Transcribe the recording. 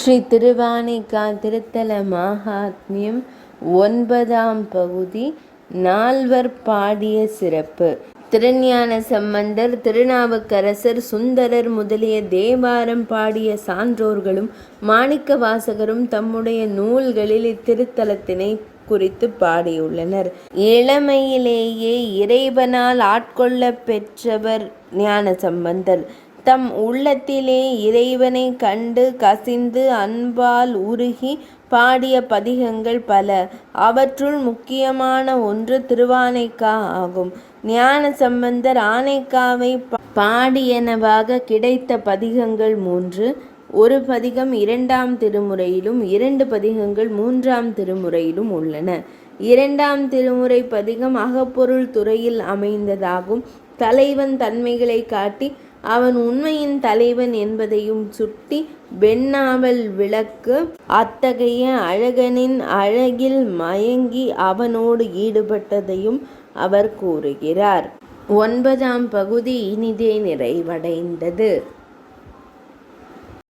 ஸ்ரீ திருவானைக்கா திருத்தல மகாத்மியம் 9ஆம் பகுதி. நால்வர் பாடிய சிறப்பு. திருஞான சம்பந்தர், திருநாவுக்கரசர், சுந்தரர் முதலிய தேவாரம் பாடிய சான்றோர்களும் மாணிக்க வாசகரும் தம்முடைய நூல்களில் இத்திருத்தலத்தினை குறித்து பாடியுள்ளனர். இளமையிலேயே இறைவனால் ஆட்கொள்ள பெற்றவர் ஞான சம்பந்தர். தம் உள்ளத்திலே இறைவனை கண்டு கசிந்து அன்பால் உருகி பாடிய பதிகங்கள் பல. அவற்றுள் முக்கியமான ஒன்று திருவானைக்கா ஆகும். ஞான சம்பந்தர் ஆனைக்காவை பாடியனவாக கிடைத்த பதிகங்கள் 3. ஒரு பதிகம் 2ஆம் திருமுறையிலும் 2 பதிகங்கள் 3ஆம் திருமுறையிலும் உள்ளன. 2ஆம் திருமுறை பதிகம் அகப்பொருள் துறையில் அமைந்ததாகும். தலைவன் தன்மைகளை காட்டி அவன் உண்மையின் தலைவன் என்பதையும் சுட்டி வெண்ணாவல் விளக்கு. அத்தகைய அழகனின் அழகில் மயங்கி அவனோடு ஈடுபட்டதையும் அவர் கூறுகிறார். 9ஆம் பகுதி இனிதே நிறைவடைந்தது.